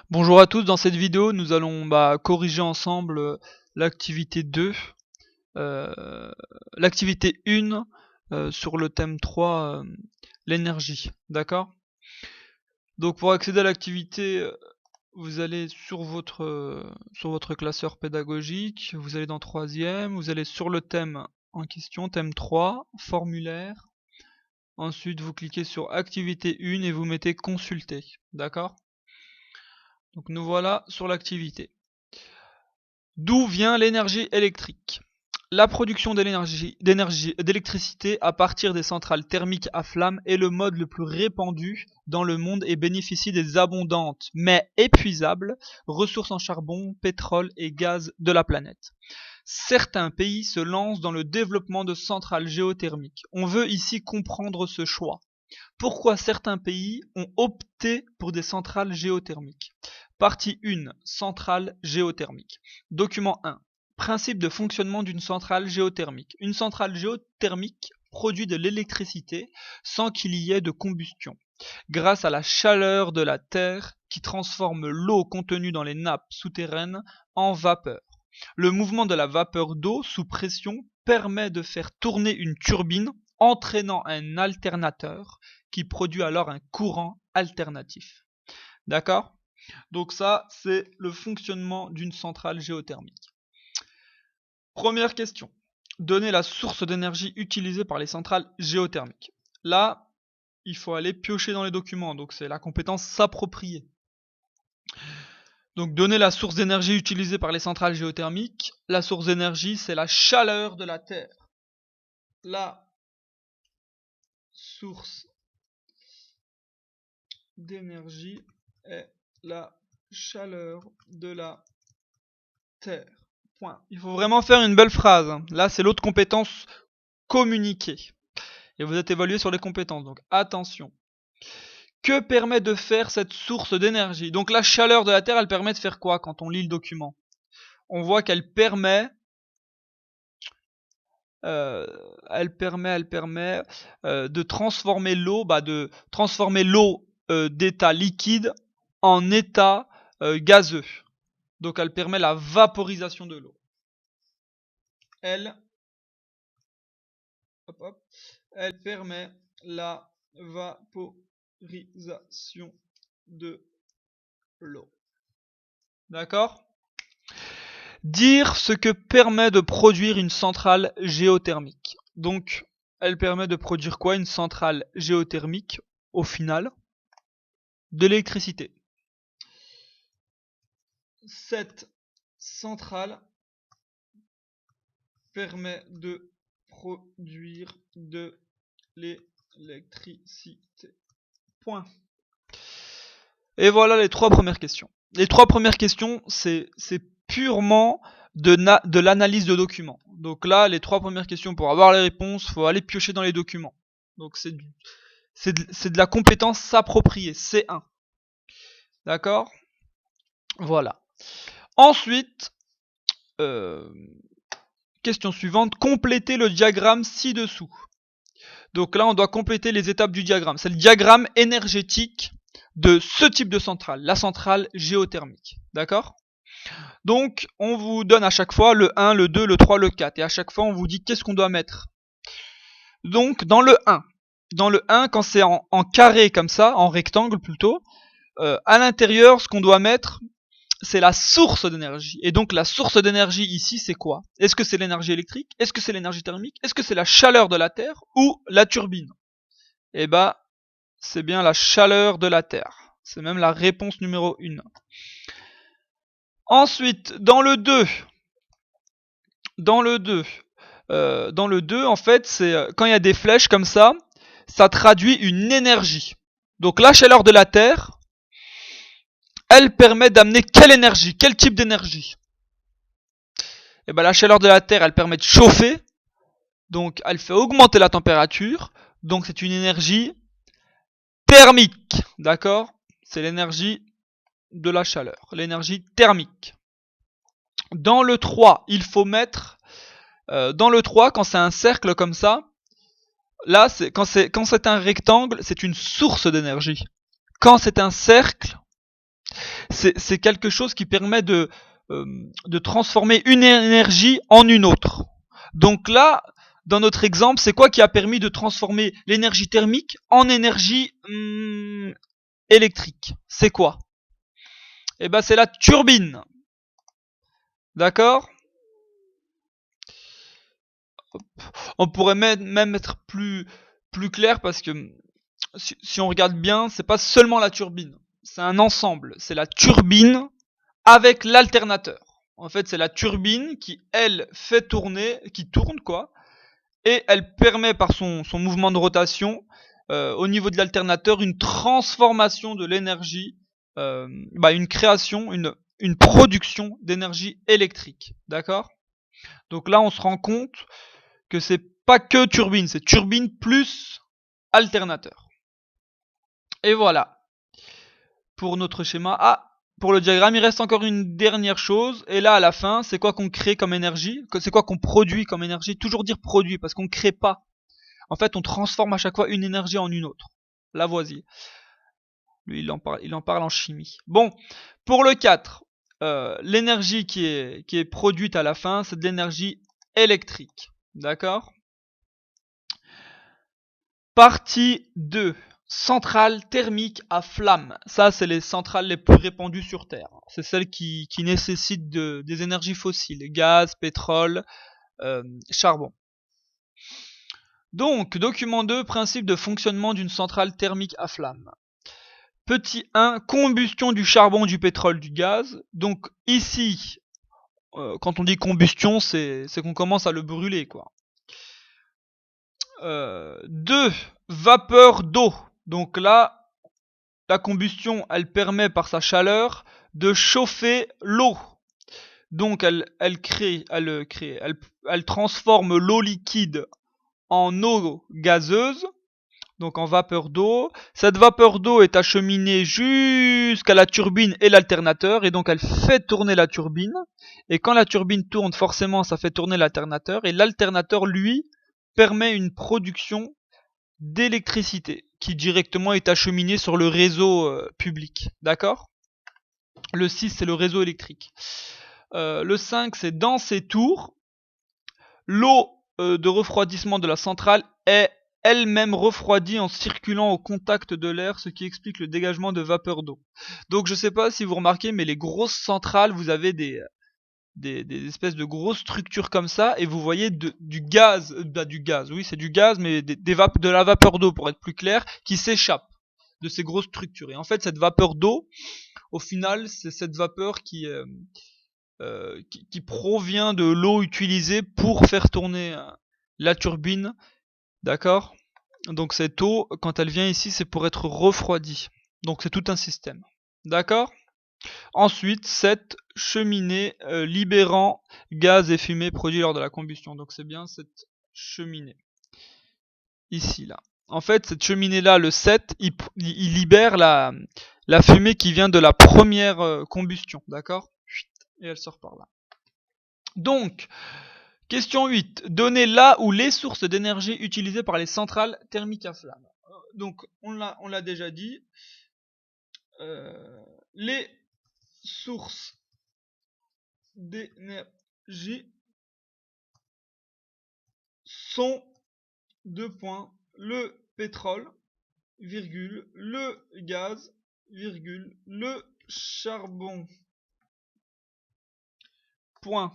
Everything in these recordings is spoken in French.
Bonjour à tous, dans cette vidéo nous allons corriger ensemble l'activité 2, l'activité 1 sur le thème 3, l'énergie, d'accord? Donc pour accéder à l'activité, vous allez sur votre classeur pédagogique, vous allez dans troisième, vous allez sur le thème en question, thème 3, formulaire, ensuite vous cliquez sur activité 1 et vous mettez consulter, d'accord? Donc nous voilà sur l'activité. D'où vient l'énergie électrique? La production d'électricité à partir des centrales thermiques à flamme est le mode le plus répandu dans le monde et bénéficie des abondantes, mais épuisables, ressources en charbon, pétrole et gaz de la planète. Certains pays se lancent dans le développement de centrales géothermiques. On veut ici comprendre ce choix. Pourquoi certains pays ont opté pour des centrales géothermiques? Partie 1. Centrale géothermique. Document 1. Principe de fonctionnement d'une centrale géothermique. Une centrale géothermique produit de l'électricité sans qu'il y ait de combustion, grâce à la chaleur de la Terre qui transforme l'eau contenue dans les nappes souterraines en vapeur. Le mouvement de la vapeur d'eau sous pression permet de faire tourner une turbine entraînant un alternateur qui produit alors un courant alternatif. D'accord? Donc ça, c'est le fonctionnement d'une centrale géothermique. Première question. Donnez la source d'énergie utilisée par les centrales géothermiques. Là, il faut aller piocher dans les documents, donc c'est la compétence s'approprier. Donc donner la source d'énergie utilisée par les centrales géothermiques. La source d'énergie, c'est la chaleur de la Terre. La source d'énergie est la chaleur de la Terre. Point. Il faut vraiment faire une belle phrase. Là, c'est l'autre compétence, communiquer. Et vous êtes évalué sur les compétences, donc attention. Que permet de faire cette source d'énergie? Donc la chaleur de la Terre, elle permet de faire quoi quand on lit le document? On voit qu'elle permet de transformer l'eau, d'état liquide en état gazeux. Donc elle permet la vaporisation de l'eau. Elle permet la vaporisation de l'eau. D'accord? Dire ce que permet de produire une centrale géothermique. Donc, elle permet de produire quoi, une centrale géothermique, au final? De l'électricité. Cette centrale permet de produire de l'électricité. Point. Et voilà les trois premières questions. Les trois premières questions, c'est purement de l'analyse de documents. Donc là, les trois premières questions, pour avoir les réponses, il faut aller piocher dans les documents. Donc c'est de la compétence s'approprier, C1. D'accord? Voilà. Ensuite, question suivante, complétez le diagramme ci-dessous. Donc là, on doit compléter les étapes du diagramme. C'est le diagramme énergétique de ce type de centrale, la centrale géothermique. D'accord? Donc, on vous donne à chaque fois le 1, le 2, le 3, le 4. Et à chaque fois, on vous dit qu'est-ce qu'on doit mettre. Donc, dans le 1, quand c'est en carré comme ça, en rectangle plutôt, à l'intérieur, ce qu'on doit mettre, c'est la source d'énergie. Et donc, la source d'énergie ici, c'est quoi? Est-ce que c'est l'énergie électrique? Est-ce que c'est l'énergie thermique? Est-ce que c'est la chaleur de la Terre? Ou la turbine? Eh ben, c'est bien la chaleur de la Terre. C'est même la réponse numéro 1. Ensuite, dans le 2, en fait, c'est quand il y a des flèches comme ça traduit une énergie. Donc la chaleur de la Terre, elle permet d'amener quelle énergie? Quel type d'énergie? Et ben la chaleur de la Terre, elle permet de chauffer, donc elle fait augmenter la température, donc c'est une énergie thermique, d'accord? C'est l'énergie de la chaleur, l'énergie thermique. Dans le 3, il faut mettre, dans le 3, quand c'est un cercle comme ça, là, quand c'est un rectangle, c'est une source d'énergie. Quand c'est un cercle, c'est quelque chose qui permet de transformer une énergie en une autre. Donc là, dans notre exemple, c'est quoi qui a permis de transformer l'énergie thermique en énergie électrique? C'est quoi? Eh ben, c'est la turbine. D'accord? On pourrait même être plus clair parce que si on regarde bien, c'est pas seulement la turbine. C'est un ensemble. C'est la turbine avec l'alternateur. En fait, c'est la turbine qui, elle, fait tourner, qui tourne, quoi, et elle permet par son mouvement de rotation, au niveau de l'alternateur, une transformation de l'énergie, une création, une production d'énergie électrique. D'accord? Donc là, on se rend compte que c'est pas que turbine, c'est turbine plus alternateur. Et voilà pour notre schéma. Ah, pour le diagramme, il reste encore une dernière chose. Et là, à la fin, c'est quoi qu'on crée comme énergie? C'est quoi qu'on produit comme énergie? Toujours dire produit, parce qu'on ne crée pas. En fait, on transforme à chaque fois une énergie en une autre. Lavoisier. Lui, il en parle en chimie. Bon, pour le 4, l'énergie qui est produite à la fin, c'est de l'énergie électrique. D'accord? Partie 2. Centrale thermique à flamme. Ça, c'est les centrales les plus répandues sur Terre. C'est celles qui nécessitent des énergies fossiles, gaz, pétrole, charbon. Donc, document 2, principe de fonctionnement d'une centrale thermique à flamme. Petit 1, combustion du charbon, du pétrole, du gaz. Donc ici, quand on dit combustion, c'est qu'on commence à le brûler, quoi. 2, vapeur d'eau. Donc là, la combustion, elle permet par sa chaleur de chauffer l'eau. Donc elle transforme l'eau liquide en eau gazeuse, donc en vapeur d'eau. Cette vapeur d'eau est acheminée jusqu'à la turbine et l'alternateur, et donc elle fait tourner la turbine. Et quand la turbine tourne, forcément, ça fait tourner l'alternateur, et l'alternateur, lui, permet une production d'électricité qui directement est acheminée sur le réseau public. D'accord? Le 6, c'est le réseau électrique. Le 5, c'est dans ces tours, l'eau de refroidissement de la centrale est elle-même refroidie en circulant au contact de l'air, ce qui explique le dégagement de vapeur d'eau. Donc je sais pas si vous remarquez, mais les grosses centrales, vous avez des espèces de grosses structures comme ça, et vous voyez du gaz, oui c'est du gaz, mais de la vapeur d'eau pour être plus clair, qui s'échappe de ces grosses structures. Et en fait, cette vapeur d'eau, au final, c'est cette vapeur qui provient de l'eau utilisée pour faire tourner la turbine, d'accord? Donc cette eau, quand elle vient ici, c'est pour être refroidie. Donc c'est tout un système, d'accord? Ensuite, cette cheminée libérant gaz et fumée produits lors de la combustion. Donc c'est bien cette cheminée, ici, là. En fait, cette cheminée-là, le 7, il libère la fumée qui vient de la première combustion, d'accord? Et elle sort par là. Donc, question 8. Donnez là où les sources d'énergie utilisées par les centrales thermiques à flamme. Donc, on l'a déjà dit. Les sources d'énergie sont, deux points, le pétrole, virgule, le gaz, virgule, le charbon. Point.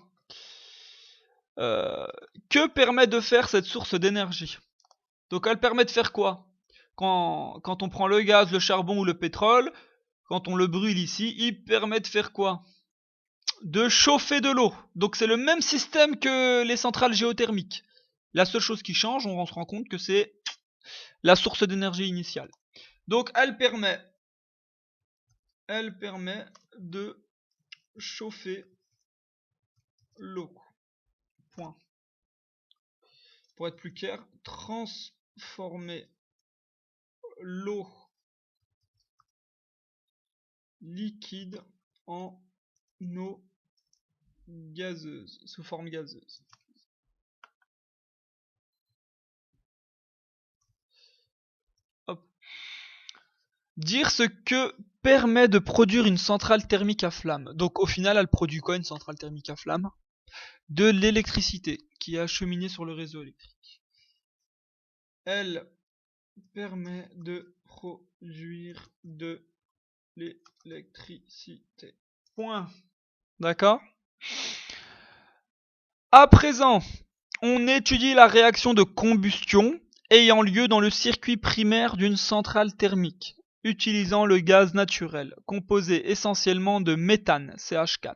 Que permet de faire cette source d'énergie? Donc elle permet de faire quoi? Quand on prend le gaz, le charbon ou le pétrole, quand on le brûle ici, il permet de faire quoi? De chauffer de l'eau. Donc c'est le même système que les centrales géothermiques. La seule chose qui change, on se rend compte que c'est la source d'énergie initiale. Donc elle permet de chauffer l'eau. Point. Pour être plus clair, transformer l'eau liquide en eau gazeuse, sous forme gazeuse. Hop. Dire ce que permet de produire une centrale thermique à flamme. Donc au final, elle produit quoi une centrale thermique à flamme? De l'électricité qui est acheminée sur le réseau électrique. Elle permet de produire de l'électricité. Point. D'accord? À présent, on étudie la réaction de combustion ayant lieu dans le circuit primaire d'une centrale thermique, utilisant le gaz naturel, composé essentiellement de méthane, CH4.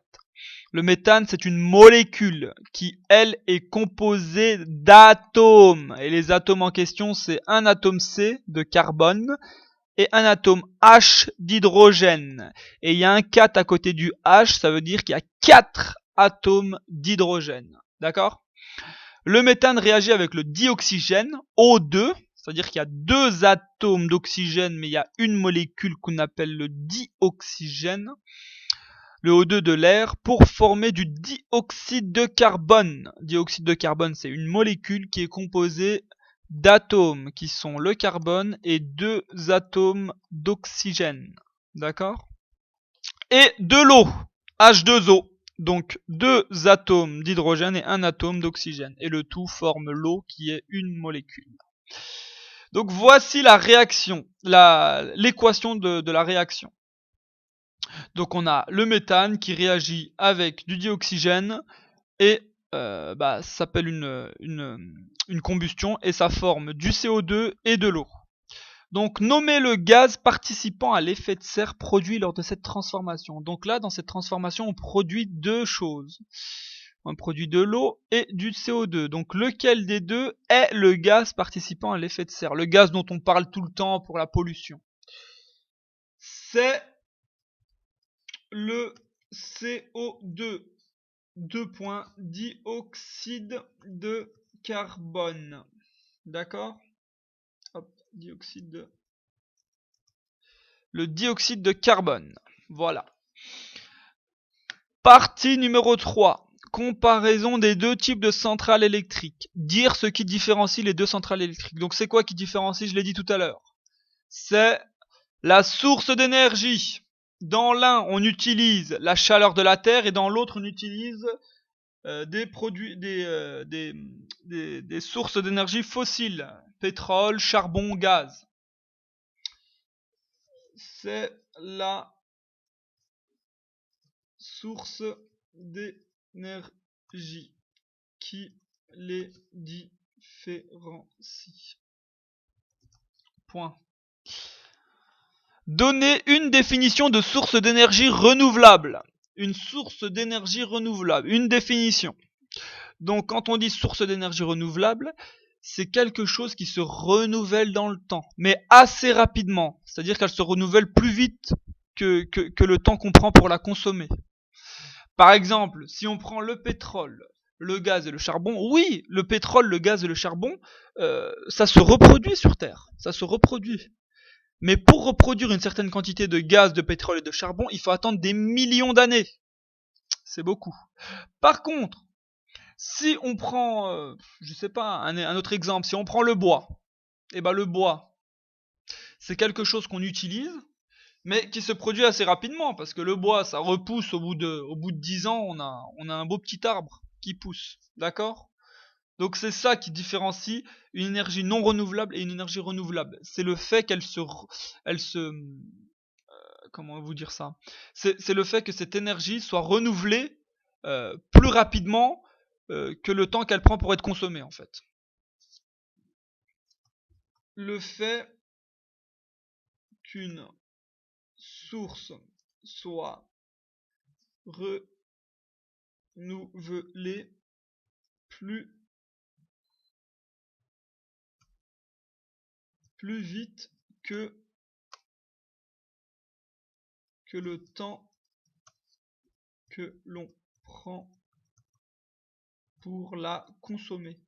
Le méthane, c'est une molécule qui, elle, est composée d'atomes. Et les atomes en question, c'est un atome C de carbone et un atome H d'hydrogène. Et il y a un 4 à côté du H, ça veut dire qu'il y a 4 atomes d'hydrogène. D'accord? Le méthane réagit avec le dioxygène, O2, c'est-à-dire qu'il y a 2 atomes d'oxygène, mais il y a une molécule qu'on appelle le dioxygène, le O2 de l'air, pour former du dioxyde de carbone. Dioxyde de carbone, c'est une molécule qui est composée d'atomes qui sont le carbone et 2 atomes d'oxygène. D'accord? Et de l'eau, H2O. Donc 2 atomes d'hydrogène et 1 atome d'oxygène. Et le tout forme l'eau qui est une molécule. Donc voici la réaction, l'équation de la réaction. Donc on a le méthane qui réagit avec du dioxygène et ça s'appelle une combustion et ça forme du CO2 et de l'eau. Donc nommer le gaz participant à l'effet de serre produit lors de cette transformation. Donc là, dans cette transformation, on produit 2 choses. On produit de l'eau et du CO2. Donc lequel des deux est le gaz participant à l'effet de serre? Le gaz dont on parle tout le temps pour la pollution. C'est le CO2. 2 points, dioxyde de carbone. D'accord? Hop, le dioxyde de carbone. Voilà. Partie numéro 3. Comparaison des deux types de centrales électriques. Dire ce qui différencie les deux centrales électriques. Donc c'est quoi qui différencie? Je l'ai dit tout à l'heure. C'est la source d'énergie. Dans l'un, on utilise la chaleur de la Terre et dans l'autre, on utilise des sources d'énergie fossiles. Pétrole, charbon, gaz. C'est la source d'énergie qui les différencie. Point. Donner une définition de source d'énergie renouvelable. Une source d'énergie renouvelable. Une définition. Donc quand on dit source d'énergie renouvelable, c'est quelque chose qui se renouvelle dans le temps, mais assez rapidement. C'est-à-dire qu'elle se renouvelle plus vite que le temps qu'on prend pour la consommer. Par exemple, si on prend le pétrole, le gaz et le charbon, oui, le pétrole, le gaz et le charbon, ça se reproduit sur Terre, ça se reproduit. Mais pour reproduire une certaine quantité de gaz, de pétrole et de charbon, il faut attendre des millions d'années. C'est beaucoup. Par contre, si on prend, je sais pas, un autre exemple, si on prend le bois, et ben le bois, c'est quelque chose qu'on utilise, mais qui se produit assez rapidement, parce que le bois, ça repousse au bout de 10 ans, on a un beau petit arbre qui pousse, d'accord? Donc c'est ça qui différencie une énergie non renouvelable et une énergie renouvelable. C'est le fait comment vous dire ça? C'est le fait que cette énergie soit renouvelée plus rapidement que le temps qu'elle prend pour être consommée, en fait. Le fait qu'une source soit renouvelée plus vite que le temps que l'on prend pour la consommer.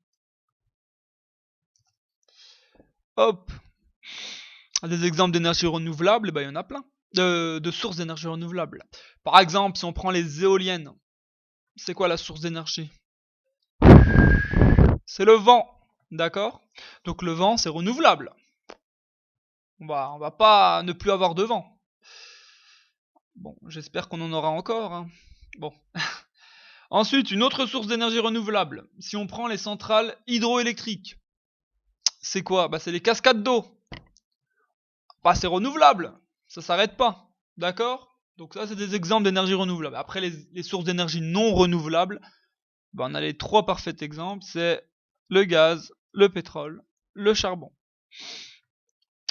Hop. Des exemples d'énergie renouvelable, il y en a plein. De sources d'énergie renouvelable. Par exemple, si on prend les éoliennes, c'est quoi la source d'énergie? C'est le vent, d'accord? Donc le vent, c'est renouvelable. On va pas ne plus avoir de vent. Bon, j'espère qu'on en aura encore, hein. Bon. Ensuite, une autre source d'énergie renouvelable. Si on prend les centrales hydroélectriques, c'est quoi? Bah, c'est les cascades d'eau. Bah, c'est renouvelable. Ça s'arrête pas. D'accord? Donc ça, c'est des exemples d'énergie renouvelable. Après, les sources d'énergie non renouvelables, bah, on a les trois parfaits exemples. C'est le gaz, le pétrole, le charbon.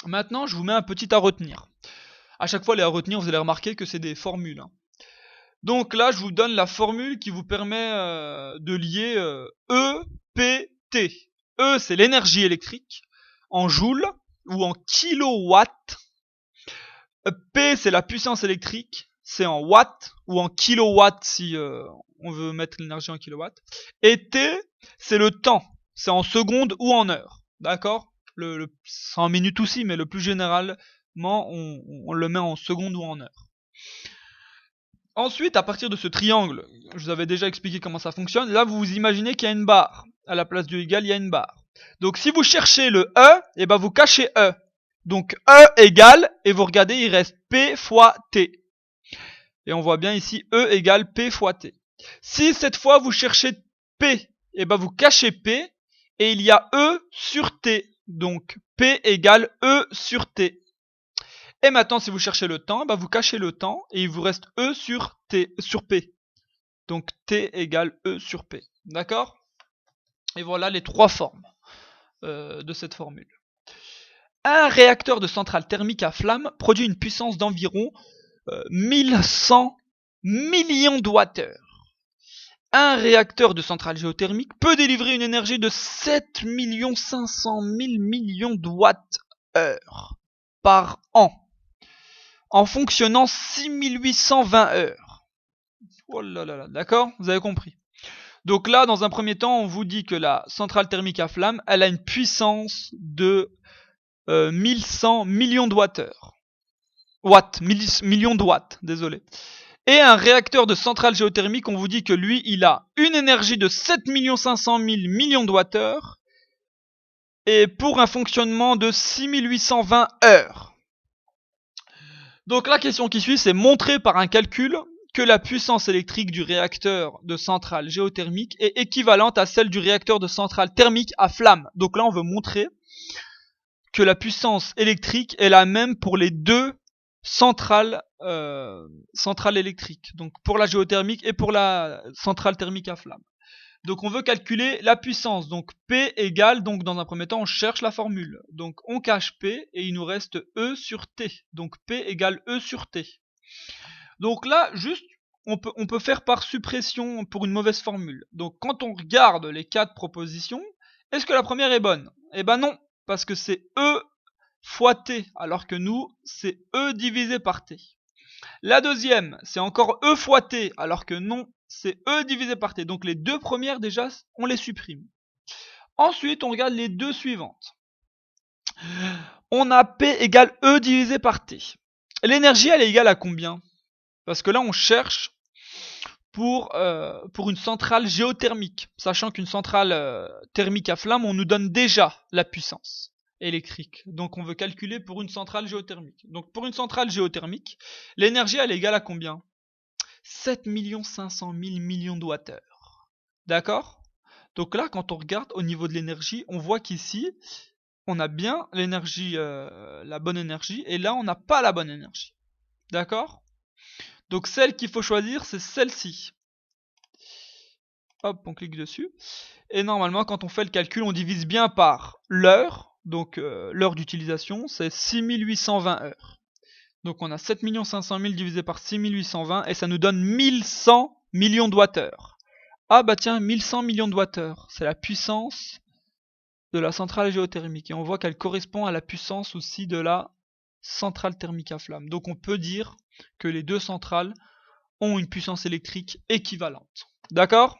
Maintenant, je vous mets un petit à retenir. À chaque fois, les à retenir, vous allez remarquer que c'est des formules, hein. Donc là, je vous donne la formule qui vous permet de lier E, P, T. E, c'est l'énergie électrique en joules ou en kilowatts. P, c'est la puissance électrique, c'est en watts ou en kilowatts si on veut mettre l'énergie en kilowatts. Et T, c'est le temps, c'est en secondes ou en heures. D'accord? C'est en minutes aussi, mais le plus généralement, on le met en secondes ou en heures. Ensuite, à partir de ce triangle, je vous avais déjà expliqué comment ça fonctionne. Là, vous vous imaginez qu'il y a une barre. À la place du égal, il y a une barre. Donc, si vous cherchez le E, et ben vous cachez E. Donc, E égale, et vous regardez, il reste P fois T. Et on voit bien ici, E égale P fois T. Si cette fois, vous cherchez P, et ben vous cachez P, et il y a E sur T. Donc, P égale E sur T. Et maintenant, si vous cherchez le temps, bah vous cachez le temps et il vous reste E sur T sur P. Donc T égale E sur P. D'accord? Et voilà les trois formes de cette formule. Un réacteur de centrale thermique à flamme produit une puissance d'environ 1100 millions de wattheures. Un réacteur de centrale géothermique peut délivrer une énergie de 7 500 000 millions de watts-heure par an, en fonctionnant 6820 heures. Oh là là là, d'accord? Vous avez compris. Donc là, dans un premier temps, on vous dit que la centrale thermique à flamme, elle a une puissance de 1100 millions de wattheures. Millions de watts, désolé. Et un réacteur de centrale géothermique, on vous dit que lui, il a une énergie de 7 500 000 millions de wattheures et pour un fonctionnement de 6820 heures. Donc la question qui suit, c'est montrer par un calcul que la puissance électrique du réacteur de centrale géothermique est équivalente à celle du réacteur de centrale thermique à flamme. Donc là, on veut montrer que la puissance électrique est la même pour les deux centrales électriques. Donc pour la géothermique et pour la centrale thermique à flamme. Donc on veut calculer la puissance. Donc P égale, donc dans un premier temps, on cherche la formule. Donc on cache P et il nous reste E sur T. Donc P égale E sur T. Donc là, juste, on peut faire par suppression pour une mauvaise formule. Donc quand on regarde les 4 propositions, est-ce que la première est bonne? Eh ben non, parce que c'est E fois T, alors que nous, c'est E divisé par T. La deuxième, c'est encore E fois T, alors que non, c'est E divisé par T. Donc les deux premières, déjà, on les supprime. Ensuite, on regarde les deux suivantes. On a P égale E divisé par T. L'énergie, elle est égale à combien? Parce que là, on cherche pour une centrale géothermique. Sachant qu'une centrale thermique à flamme, on nous donne déjà la puissance électrique. Donc on veut calculer pour une centrale géothermique. Donc pour une centrale géothermique, l'énergie, elle est égale à combien? 7 500 000 millions de wattheures. D'accord? Donc là, quand on regarde au niveau de l'énergie, on voit qu'ici, on a bien l'énergie, la bonne énergie, et là, on n'a pas la bonne énergie. D'accord? Donc celle qu'il faut choisir, c'est celle-ci. Hop, on clique dessus. Et normalement, quand on fait le calcul, on divise bien par l'heure. Donc l'heure d'utilisation, c'est 6820 heures. Donc on a 7 500 000 divisé par 6820 et ça nous donne 1100 millions de wattheures. Ah bah tiens, 1100 millions de wattheures, c'est la puissance de la centrale géothermique. Et on voit qu'elle correspond à la puissance aussi de la centrale thermique à flamme. Donc on peut dire que les deux centrales ont une puissance électrique équivalente. D'accord?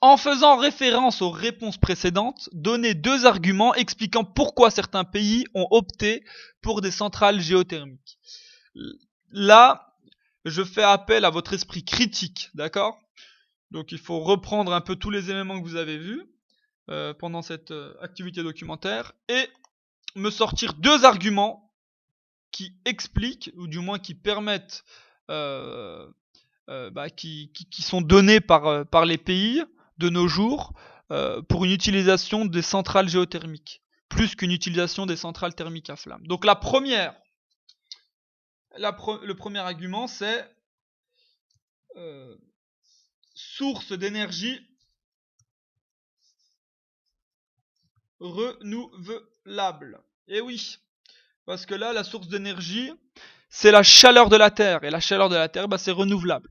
En faisant référence aux réponses précédentes, donnez deux arguments expliquant pourquoi certains pays ont opté pour des centrales géothermiques. Là, je fais appel à votre esprit critique, d'accord? Donc il faut reprendre un peu tous les éléments que vous avez vus pendant cette activité documentaire et me sortir deux arguments qui expliquent, ou du moins qui permettent, qui sont donnés par les pays de nos jours pour une utilisation des centrales géothermiques, plus qu'une utilisation des centrales thermiques à flamme. Donc le premier argument, c'est source d'énergie renouvelable. Et oui, parce que là, la source d'énergie, c'est la chaleur de la Terre. Et la chaleur de la Terre, c'est renouvelable.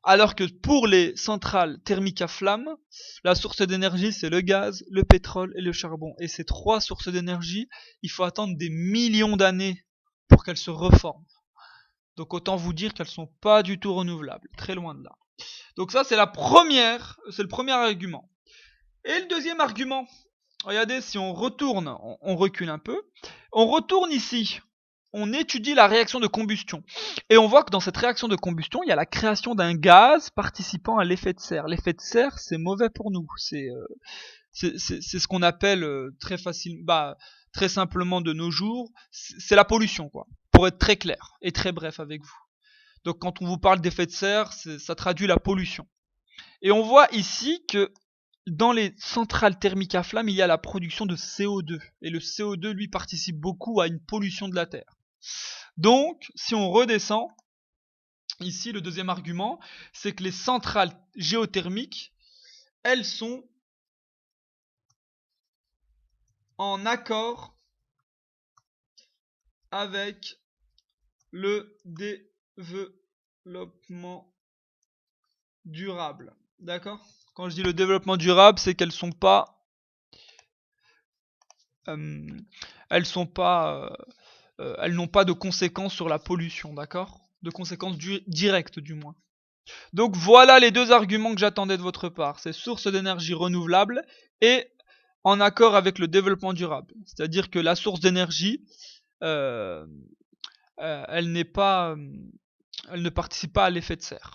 Alors que pour les centrales thermiques à flamme, la source d'énergie, c'est le gaz, le pétrole et le charbon. Et ces trois sources d'énergie, il faut attendre des millions d'années pour qu'elles se reforment. Donc autant vous dire qu'elles sont pas du tout renouvelables. Très loin de là. Donc ça, c'est le premier argument. Et le deuxième argument, regardez, si on retourne, on recule un peu, on retourne ici, on étudie la réaction de combustion. Et on voit que dans cette réaction de combustion, il y a la création d'un gaz participant à l'effet de serre. L'effet de serre, c'est mauvais pour nous. C'est ce qu'on appelle très simplement de nos jours, c'est la pollution, quoi. Pour être très clair et très bref avec vous. Donc quand on vous parle d'effet de serre, ça traduit la pollution. Et on voit ici que dans les centrales thermiques à flamme, il y a la production de CO2. Et le CO2, lui, participe beaucoup à une pollution de la Terre. Donc, si on redescend, ici, le deuxième argument, c'est que les centrales géothermiques, elles sont en accord avec le développement durable. D'accord ? Quand je dis le développement durable, c'est qu'elles sont pas... elles n'ont pas de conséquences sur la pollution, d'accord ? De conséquences directes du moins. Donc voilà les deux arguments que j'attendais de votre part. C'est source d'énergie renouvelable et en accord avec le développement durable. C'est-à-dire que la source d'énergie, elle ne participe pas à l'effet de serre.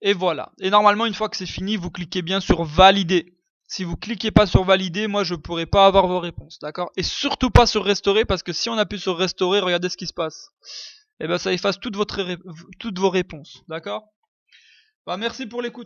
Et voilà. Et normalement, une fois que c'est fini, vous cliquez bien sur valider. Si vous cliquez pas sur valider, moi je pourrai pas avoir vos réponses, d'accord ? Et surtout pas sur restaurer, parce que si on appuie sur restaurer, regardez ce qui se passe. Et ben ça efface toutes vos réponses, d'accord ? Merci pour l'écoute.